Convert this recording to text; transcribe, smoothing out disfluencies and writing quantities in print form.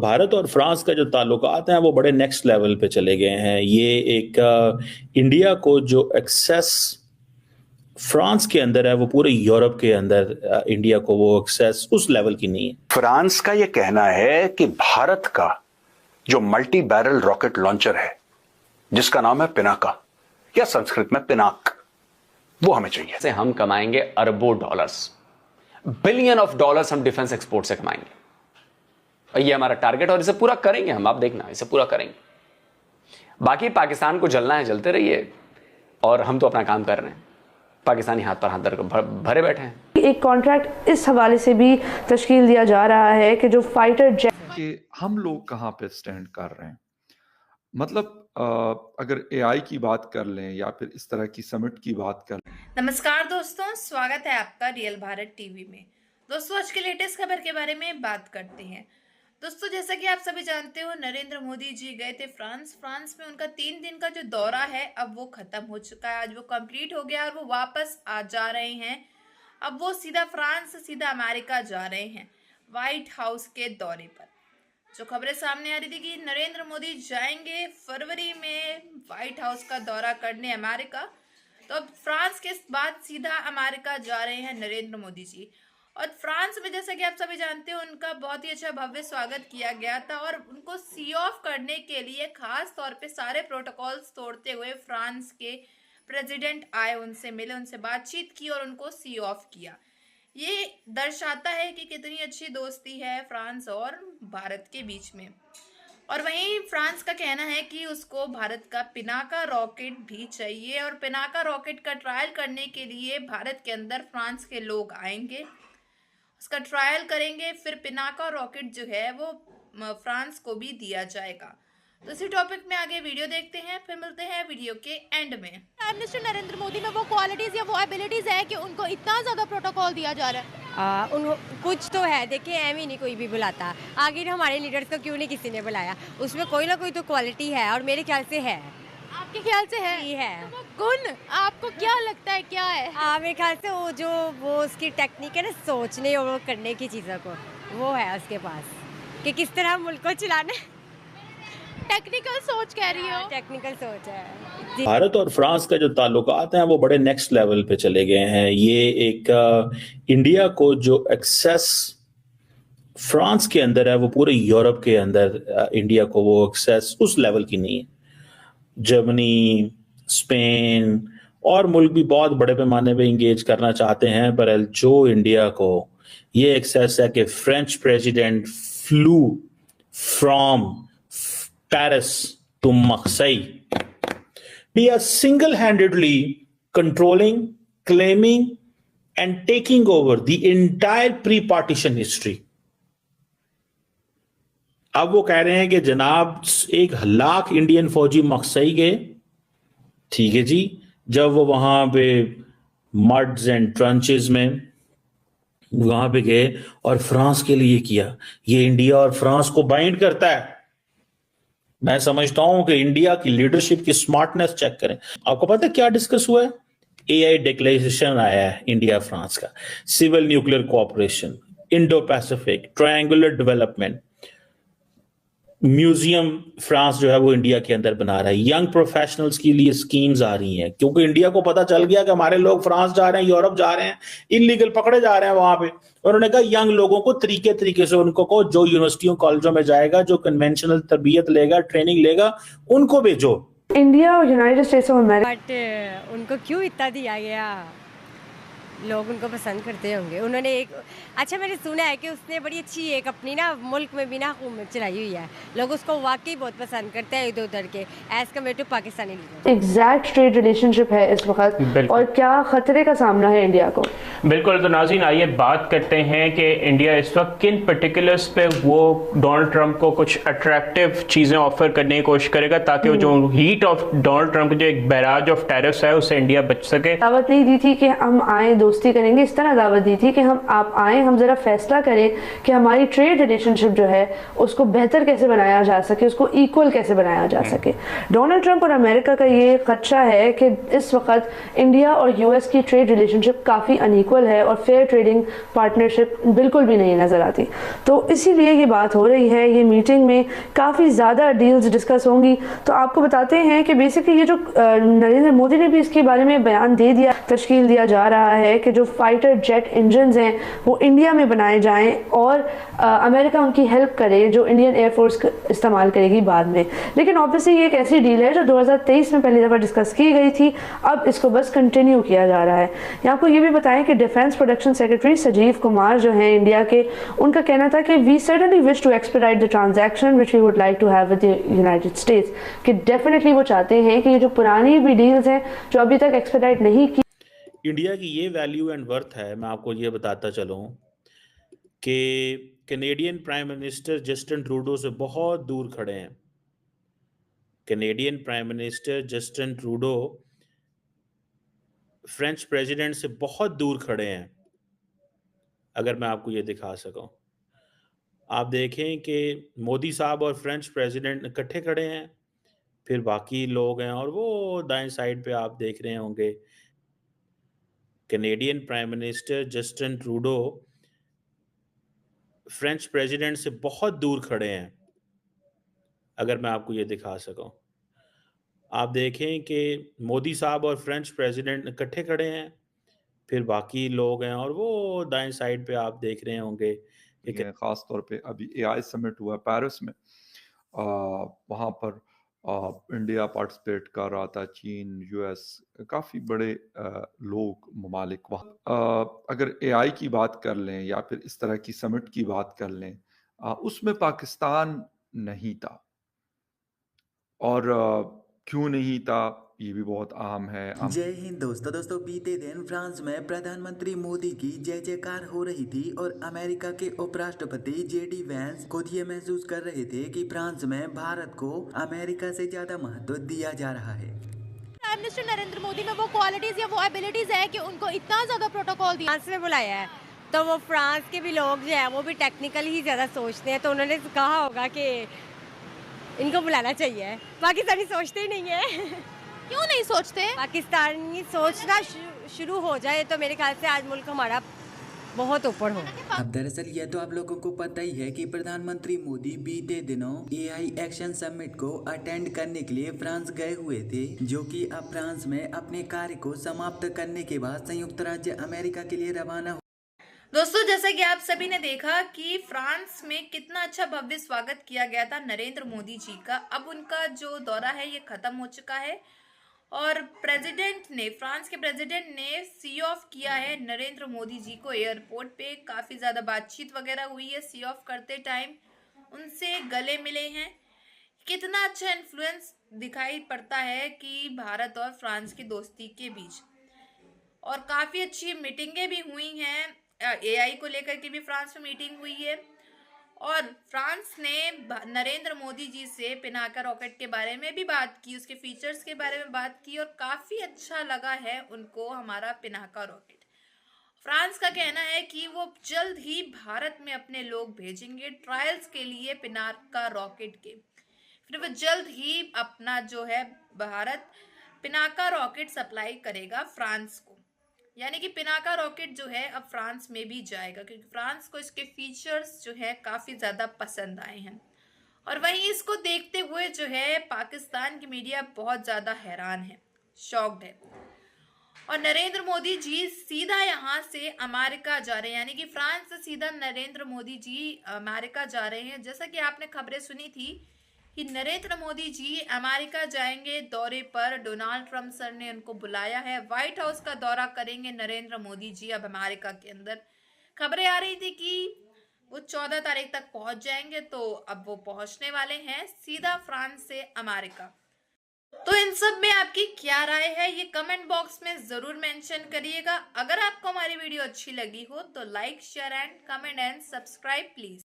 भारत और फ्रांस का जो ताल्लुकात हैं वो बड़े नेक्स्ट लेवल पे चले गए हैं। ये एक इंडिया को जो एक्सेस फ्रांस के अंदर है वो पूरे यूरोप के अंदर इंडिया को वो एक्सेस उस लेवल की नहीं है। फ्रांस का ये कहना है कि भारत का जो मल्टी बैरल रॉकेट लॉन्चर है जिसका नाम है पिनाका या संस्कृत में पिनाक, वो हमें चाहिए। से हम कमाएंगे अरबों डॉलर्स, बिलियन ऑफ डॉलर्स हम डिफेंस एक्सपोर्ट से कमाएंगे और ये हमारा टारगेट, और इसे पूरा करेंगे हम, आप देखना इसे पूरा करेंगे। बाकी पाकिस्तान को जलना है जलते रहिए, और हम तो अपना काम कर रहे हैं, पाकिस्तानी हाथ पर हाथ धर भरे बैठे हैं। एक कॉन्ट्रैक्ट इस हवाले से भी तश्कील दिया जा रहा है कि जो फाइटर जेट कि हम लोग कहाँ पे स्टैंड कर रहे हैं। मतलब अगर एआई की बात कर लें या फिर इस तरह की समिट की बात कर लें। नमस्कार दोस्तों, स्वागत है आपका रियल भारत टीवी में। दोस्तों, आज की लेटेस्ट खबर के बारे में बात करते हैं। दोस्तों, जैसा कि आप सभी जानते हो, नरेंद्र मोदी जी गए थे फ्रांस में उनका 3 दिन का जो दौरा है अब वो खत्म हो चुका है, आज वो कंप्लीट हो गया और वो वापस आ जा रहे हैं। अब वो सीधा फ्रांस से सीधा अमेरिका जा रहे हैं व्हाइट हाउस के दौरे पर। जो खबरें सामने आ रही थी कि नरेंद्र मोदी जाएंगे फरवरी में व्हाइट हाउस का दौरा करने अमेरिका, तो अब फ्रांस के बाद सीधा अमेरिका जा रहे हैं नरेंद्र मोदी जी। और फ्रांस में जैसा कि आप सभी जानते हो, उनका बहुत ही अच्छा भव्य स्वागत किया गया था और उनको सी ऑफ करने के लिए खास तौर पे सारे प्रोटोकॉल्स तोड़ते हुए फ्रांस के प्रेसिडेंट आए, उनसे मिले, उनसे बातचीत की और उनको सी ऑफ किया। ये दर्शाता है कि कितनी अच्छी दोस्ती है फ्रांस और भारत के बीच में। और वहीं फ्रांस का कहना है कि उसको भारत का पिनाका रॉकेट भी चाहिए और पिनाका रॉकेट का ट्रायल करने के लिए भारत के अंदर फ्रांस के लोग आएंगे, उसका ट्रायल करेंगे, फिर पिनाका रॉकेट जो है वो फ्रांस को भी दिया जाएगा। तो इसी टॉपिक में आगे वीडियो देखते हैं, फिर मिलते हैं वीडियो के एंड में। प्राइम मिनिस्टर नरेंद्र मोदी में वो क्वालिटीज या वो एबिलिटीज है कि उनको इतना ज्यादा प्रोटोकॉल दिया जा रहा है। कुछ तो है, देखिए एम ही नहीं कोई भी बुलाता, आखिर हमारे लीडर्स को क्यों नहीं किसी ने बुलाया, उसमें कोई ना कोई तो क्वालिटी है और मेरे ख्याल से है। आपके ख्याल से है? ये है। तो वो गुण आपको क्या लगता है क्या है? मेरे ख्याल से वो उसकी टेक्निक है ना, सोचने और करने की चीज़ों को, वो है उसके पास कि किस तरह मुल्क को चलाना। टेक्निकल सोच कह रही हो? टेक्निकल सोच है। भारत और फ्रांस का जो ताल्लुकात हैं वो बड़े नेक्स्ट लेवल पे चले गए हैं। ये एक इंडिया को जो एक्सेस फ्रांस के अंदर है वो पूरे यूरोप के अंदर इंडिया को वो एक्सेस उस लेवल की नहीं है। जर्मनी, स्पेन और मुल्क भी बहुत बड़े पैमाने पे इंगेज करना चाहते हैं, पर जो इंडिया को ये एक्सेस है कि French president flu from Paris to Marseille. We are single-handedly controlling, claiming, and taking over the entire pre-partition history. अब वो कह रहे हैं कि जनाब 1 लाख इंडियन फौजी मक्सई गए, ठीक है जी, जब वो वहां पे मड्स एंड ट्रंचेस में वहां पे गए और फ्रांस के लिए किया। ये इंडिया और फ्रांस को बाइंड करता है। मैं समझता हूं कि इंडिया की लीडरशिप की स्मार्टनेस चेक करें। आपको पता है क्या डिस्कस हुआ है? एआई डिक्लेरेशन आया है इंडिया फ्रांस का, civil nuclear cooperation, Indo Pacific, triangular development, museum France जो है वो इंडिया के अंदर बना रहा है, यंग प्रोफेशनल्स के लिए स्कीम्स आ रही हैं, क्योंकि इंडिया को पता चल गया कि हमारे लोग फ्रांस जा रहे हैं, यूरोप जा रहे हैं, इलीगल पकड़े जा रहे हैं वहां पे। उन्होंने कहा यंग लोगों को तरीके से उनको को जो यूनिवर्सिटियों कॉलेजों में जाएगा, जो कन्वेंशनल तरबियत लेगा, ट्रेनिंग लेगा, उनको भेजो। इंडिया और United states of America, but उनको क्यों इतना दिया गया? लोग उनको पसंद करते होंगे। उन्होंने एक अच्छा, मैंने सुना है कि उसने बड़ी अच्छी एक अपनी ना मुल्क में भी ना हुकूमत चलाई हुई है, लोग उसको वाकई बहुत पसंद करते हैं इधर उधर के as compare to Pakistani leader. Exact trade relationship है इस वक्त और क्या खतरे का सामना है इंडिया को? बिल्कुल। तो नाज़रीन, आइए बात करते हैं कि इंडिया इस वक्त किन पर्टिकुलर्स पे वो डोनाल्ड ट्रंप को कुछ अट्रैक्टिव चीज़ें ऑफर करने की कोशिश करेगा ताकि वो जो हीट ऑफ डोनाल्ड ट्रंप जो एक बैराज ऑफ टैरिफ्स है उससे इंडिया बच सके। दावत नहीं दी थी कि हम आए दोस्ती करेंगे, इस तरह दावत दी थी कि आप आएँ, हम ज़रा फैसला करें कि हमारी ट्रेड रिलेशनशिप जो है उसको बेहतर कैसे बनाया जा सके, उसको इक्वल कैसे बनाया जा सके। डोनाल्ड ट्रंप और अमेरिका का ये खदशा है कि इस वक्त इंडिया और यूएस की ट्रेड रिलेशनशिप काफ़ी अनइक्वल है और फेयर ट्रेडिंग पार्टनरशिप बिल्कुल भी नहीं नज़र आती। तो इसीलिए ये बात हो रही है, ये मीटिंग में काफ़ी ज़्यादा डील्स डिस्कस होंगी। तो आपको बताते हैं कि बेसिकली ये जो नरेंद्र मोदी ने भी इसके बारे में बयान दे दिया, तश्कील दिया जा रहा है कि जो फाइटर जेट इंजन्स हैं वो इंडिया में बनाए जाएं और अमेरिका उनकी हेल्प करे, जो इंडियन एयरफोर्स इस्तेमाल करेगी बाद में। लेकिन ऑब्वियसली ये एक ऐसी डील है जो 2023 में पहली दफ़ा डिस्कस की गई थी, अब इसको बस कंटिन्यू किया जा रहा है। यहाँ आपको ये भी बताएं कि डिफेंस प्रोडक्शन सेक्रेटरी सजीव कुमार जो हैं इंडिया के, उनका कहना था कि we certainly wish to expedite the transaction which we would like to have with the United States, कि डेफिनेटली वो चाहते हैं कि ये जो पुरानी भी डील्स हैं जो अभी तक एक्सपेडाइट नहीं की। इंडिया की ये वैल्यू एंड वर्थ है, मैं आपको ये बताता चलूं कि Canadian prime minister Justin Trudeau से बहुत दूर खड़े हैं। Canadian prime minister Justin Trudeau French president से बहुत दूर खड़े हैं। अगर मैं आपको ये दिखा सकूं, आप देखें कि मोदी साहब और फ्रेंच प्रेसिडेंट इकट्ठे खड़े हैं, फिर बाकी लोग हैं, और वो दाएं साइड पे आप देख रहे होंगे Canadian prime minister Justin Trudeau French president से बहुत दूर खड़े हैं। अगर मैं आपको ये दिखा सकूं, आप देखें कि मोदी साहब और फ्रेंच प्रेसिडेंट इकट्ठे खड़े हैं, फिर बाकी लोग हैं, और वो दाएं साइड पे आप देख रहे होंगे कि खास तौर पे अभी एआई समिट हुआ पेरिस में, वहाँ पर इंडिया पार्टिसिपेट कर रहा था, चीन, यूएस, काफ़ी बड़े लोग, ममालिक वहाँ। अगर एआई की बात कर लें या फिर इस तरह की समिट की बात कर लें, उसमें पाकिस्तान नहीं था। और क्यों नहीं था ये भी बहुत अहम है। जय हिंद दोस्तों बीते दिन फ्रांस में प्रधानमंत्री मोदी की जय जयकार हो रही थी और अमेरिका के उपराष्ट्रपति जेडी वैंस खुद ये महसूस कर रहे थे कि फ्रांस में भारत को अमेरिका से ज्यादा महत्व दिया जा रहा है। प्राइम मिनिस्टर नरेंद्र मोदी में वो क्वालिटीज या वो एबिलिटीज है कि उनको इतना ज्यादा प्रोटोकॉल दिया। फ्रांस में बुलाया है तो वो फ्रांस के भी लोग जो है वो भी टेक्निकल ही ज़्यादा सोचते हैं, तो उन्होंने कहा होगा कि इनको बुलाना चाहिए। पाकिस्तानी सोचते ही नहीं है। क्यों नहीं सोचते? पाकिस्तानी सोचना शुरू हो जाए तो मेरे ख्याल से आज मुल्क हमारा बहुत ऊपर हो। अब दरअसल ये तो आप लोगों को पता ही है कि प्रधानमंत्री मोदी बीते दिनों एआई एक्शन समिट को अटेंड करने के लिए फ्रांस गए हुए थे, जो कि अब फ्रांस में अपने कार्य को समाप्त करने के बाद संयुक्त राज्य अमेरिका के लिए रवाना हो। दोस्तों, जैसा कि आप सभी ने देखा कि फ्रांस में कितना अच्छा भव्य स्वागत किया गया था नरेंद्र मोदी जी का। अब उनका जो दौरा है ये खत्म हो चुका है और फ्रांस के प्रेसिडेंट ने सी ऑफ किया है नरेंद्र मोदी जी को एयरपोर्ट पे। काफी ज्यादा बातचीत वगैरह हुई है, सी ऑफ करते टाइम उनसे गले मिले हैं। कितना अच्छा इन्फ्लुएंस दिखाई पड़ता है कि भारत और फ्रांस की दोस्ती के बीच, और काफी अच्छी मीटिंगें भी हुई हैं। एआई को लेकर के भी फ्रांस में मीटिंग हुई है और फ्रांस ने नरेंद्र मोदी जी से पिनाका रॉकेट के बारे में भी बात की, उसके फीचर्स के बारे में बात की, और काफ़ी अच्छा लगा है उनको हमारा पिनाका रॉकेट। फ्रांस का कहना है कि वो जल्द ही भारत में अपने लोग भेजेंगे ट्रायल्स के लिए पिनाका रॉकेट के। फिर वो जल्द ही अपना जो है भारत पिनाका रॉकेट सप्लाई करेगा फ्रांस को, यानी कि पिनाका रॉकेट जो है अब फ्रांस में भी जाएगा, क्योंकि फ्रांस को इसके फीचर्स जो है काफ़ी ज़्यादा पसंद आए हैं। और वहीं इसको देखते हुए जो है पाकिस्तान की मीडिया बहुत ज़्यादा हैरान है, शॉक्ड है। और नरेंद्र मोदी जी सीधा यहाँ से अमेरिका जा रहे हैं, यानी कि फ्रांस से सीधा नरेंद्र मोदी जी अमेरिका जा रहे हैं। जैसा कि आपने खबरें सुनी थी कि नरेंद्र मोदी जी अमेरिका जाएंगे दौरे पर। डोनाल्ड ट्रंप सर ने उनको बुलाया है, व्हाइट हाउस का दौरा करेंगे नरेंद्र मोदी जी अब अमेरिका के अंदर। खबरें आ रही थी कि वो 14 तारीख तक पहुंच जाएंगे, तो अब वो पहुंचने वाले हैं सीधा फ्रांस से अमेरिका। तो इन सब में आपकी क्या राय है ये कमेंट बॉक्स में जरूर मेंशन करिएगा। अगर आपको हमारी वीडियो अच्छी लगी हो तो like, share and comment and subscribe please.